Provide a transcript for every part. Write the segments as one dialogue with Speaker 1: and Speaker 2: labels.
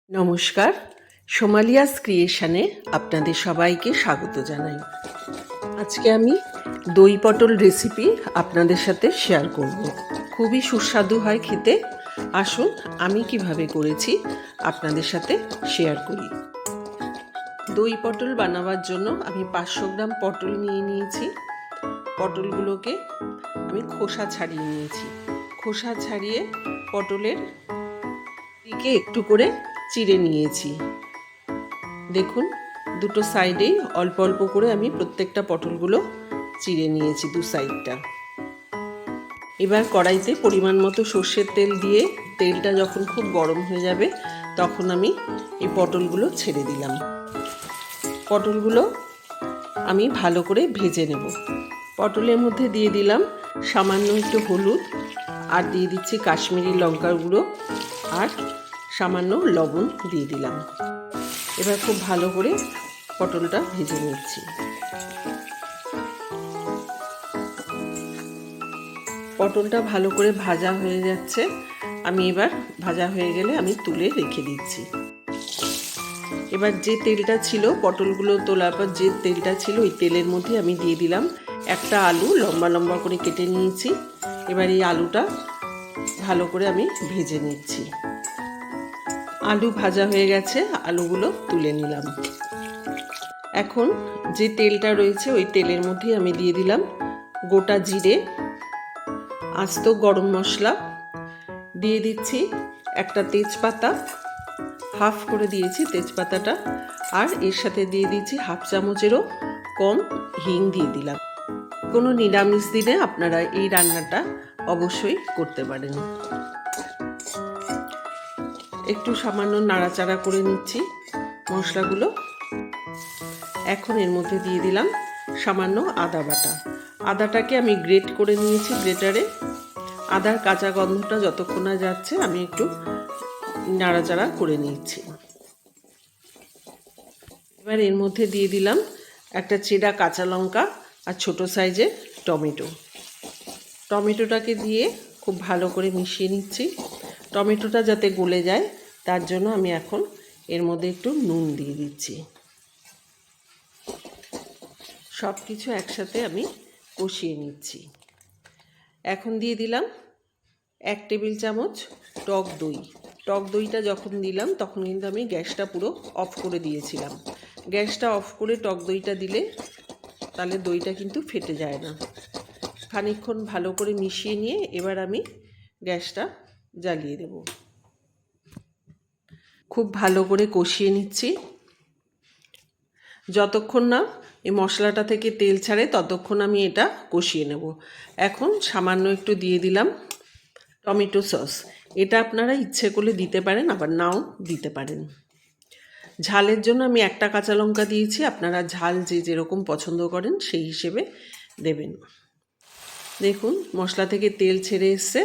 Speaker 1: নমস্কার, সোমালিয়াস ক্রিয়েশনে আপনাদের সবাইকে স্বাগত জানাই। আজকে আমি দই পটল রেসিপি আপনাদের সাথে শেয়ার করব। খুবই সুস্বাদু হয় খেতে। আসুন আমি কিভাবে করেছি আপনাদের সাথে শেয়ার করি। দই পটল বানাবার জন্য আমি 500 গ্রাম পটল নিয়েছি। পটলগুলোকে আমি খোসা ছাড়িয়ে নিয়েছি। খোসা ছাড়িয়ে পটলের দিকে একটু করে চিড়ে নিয়েছি। দেখুন, দুটো সাইডেই অল্প অল্প করে আমি প্রত্যেকটা পটলগুলো চিড়ে নিয়েছি, দু সাইডটা। এবার কড়াইতে পরিমাণ মতো সর্ষের তেল দিয়ে তেলটা যখন খুব গরম হয়ে যাবে তখন আমি এই পটলগুলো ছেড়ে দিলাম। পটলগুলো আমি ভালো করে ভেজে নেব। পটলের মধ্যে দিয়ে দিলাম সামান্য একটু হলুদ, আর দিয়ে দিচ্ছি কাশ্মীরি লঙ্কার গুঁড়ো, আর সামান্য লবণ দিয়ে দিলাম। এবার খুব ভালো করে পটলটা ভেজে নিচ্ছি। পটলটা ভালো করে ভাজা হয়ে যাচ্ছে। আমি এবার ভাজা হয়ে গেলে আমি তুলে রেখে দিচ্ছি। এবার যে তেলটা ছিল, পটলগুলো তোলার পর যে তেলটা ছিল, ওই তেলের মধ্যে আমি দিয়ে দিলাম একটা আলু লম্বা লম্বা করে কেটে নিয়েছি। এবার এই আলুটা ভালো করে আমি ভেজে নিচ্ছি। আলু ভাজা হয়ে গেছে, আলুগুলো তুলে নিলাম। এখন যে তেলটা রয়েছে ওই তেলের মধ্যে আমি দিয়ে দিলাম গোটা জিরে, আস্ত গরম মশলা, দিয়ে দিচ্ছি একটা তেজপাতা, হাফ করে দিয়েছি তেজপাতাটা, আর এর সাথে দিয়ে দিচ্ছি হাফ চামচেরও কম হিং দিয়ে দিলাম। কোনো নিরামিষ দিনে আপনারা এই রান্নাটা অবশ্যই করতে পারেন। একটু সামান্য নাড়াচাড়া করে নিচ্ছি মশলাগুলো। এখন এর মধ্যে দিয়ে দিলাম সামান্য আদা বাটা। আদাটাকে আমি গ্রেট করে নিয়েছি গ্রেটারে। আদার কাঁচা গন্ধটা যতক্ষণ না যাচ্ছে আমি একটু নাড়াচাড়া করে নিচ্ছি। এবার এর মধ্যে দিয়ে দিলাম একটা চেরা কাঁচা লঙ্কা আর ছোট সাইজের টমেটো। টমেটোটাকে দিয়ে খুব ভালো করে মিশিয়ে নিচ্ছি। টমেটোটা যাতে গলে যায় তার জন্য আমি এখন এর মধ্যে একটু নুন দিয়ে দিচ্ছি। সব কিছু একসাথে আমি কষিয়ে নিচ্ছি। এখন দিয়ে দিলাম 1 টেবিল চামচ টক দই। টক দইটা যখন দিলাম তখন কিন্তু আমি গ্যাসটা পুরো অফ করে দিয়েছিলাম। গ্যাসটা অফ করে টক দইটা দিলে তাহলে দইটা কিন্তু ফেটে যায় না। খানিকক্ষণ ভালো করে মিশিয়ে নিয়ে এবার আমি গ্যাসটা জ্বালিয়ে দেব। খুব ভালো করে কষিয়ে নিচ্ছি। যতক্ষণ না এই মশলাটা থেকে তেল ছাড়ে ততক্ষণ আমি এটা কষিয়ে নেব। এখন সামান্য একটু দিয়ে দিলাম টমেটো সস। এটা আপনারা ইচ্ছে করলে দিতে পারেন, আবার নাও দিতে পারেন। ঝালের জন্য আমি একটা কাঁচা লঙ্কা দিয়েছি। আপনারা ঝাল যে যেরকম পছন্দ করেন সেই হিসেবে দেবেন। দেখুন, মশলা থেকে তেল ছেড়ে এসছে।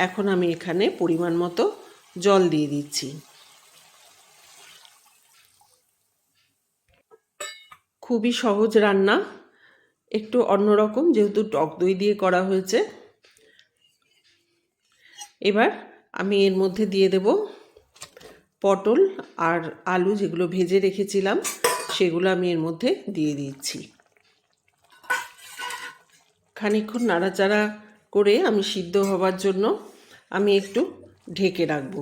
Speaker 1: এখন আমি এখানে পরিমাণ মতো জল দিয়ে দিচ্ছি। খুবই সহজ রান্না, একটু অন্যরকম যেহেতু টক দই দিয়ে করা হয়েছে। এবার আমি এর মধ্যে দিয়ে দেব পটল আর আলু যেগুলো ভেজে রেখেছিলাম, সেগুলো আমি এর মধ্যে দিয়ে দিচ্ছি। খানিকক্ষণ নাড়াচাড়া করে আমি সিদ্ধ হবার জন্য আমি একটু ঢেকে রাখব।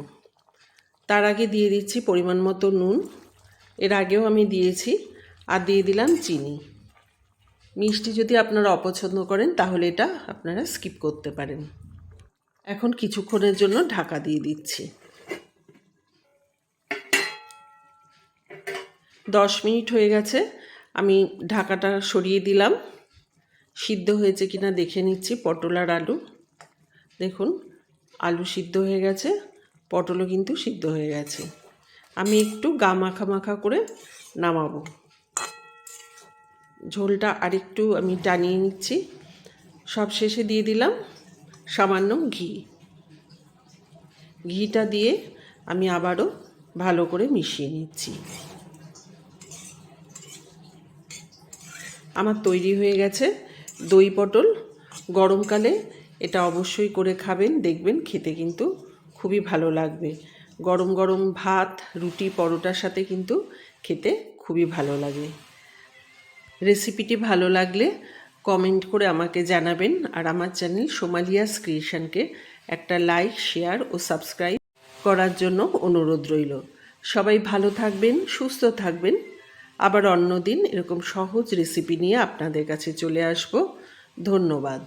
Speaker 1: তার আগে দিয়ে দিচ্ছি পরিমাণ মতো নুন। এর আগেও আমি দিয়েছি। আর দিয়ে দিলাম চিনি। মিষ্টি যদি আপনারা অপছন্দ করেন তাহলে এটা আপনারা স্কিপ করতে পারেন। এখন কিছুক্ষণের জন্য ঢাকা দিয়ে দিচ্ছি। 10 মিনিট হয়ে গেছে। আমি ঢাকাটা সরিয়ে দিলাম। সিদ্ধ হয়েছে কিনা দেখে নিচ্ছি পটল আর আলু। দেখুন, আলু সিদ্ধ হয়ে গেছে, পটলও কিন্তু সিদ্ধ হয়ে গেছে। আমি একটু গা মাখা মাখা করে নামাবো। ঝোলটা আরেকটু আমি টানিয়ে নিচ্ছি। সব শেষে দিয়ে দিলাম সামান্য ঘি। ঘিটা দিয়ে আমি আবারও ভালো করে মিশিয়ে নিচ্ছি। আমার তৈরি হয়ে গেছে দই পটল। গরমকালে এটা অবশ্যই করে খাবেন, দেখবেন খেতে কিন্তু খুবই ভালো লাগবে। গরম গরম ভাত, রুটি, পরোটার সাথে কিন্তু খেতে খুবই ভালো লাগে। রেসিপিটি ভালো লাগলে কমেন্ট করে আমাকে জানাবেন, আর আমার চ্যানেল সোমালিয়াস ক্রিয়েশনকে একটা লাইক, শেয়ার ও সাবস্ক্রাইব করার জন্য অনুরোধ রইল। সবাই ভালো থাকবেন, সুস্থ থাকবেন। আবার অন্য দিন এরকম সহজ রেসিপি নিয়ে আপনাদের কাছে চলে আসব। ধন্যবাদ।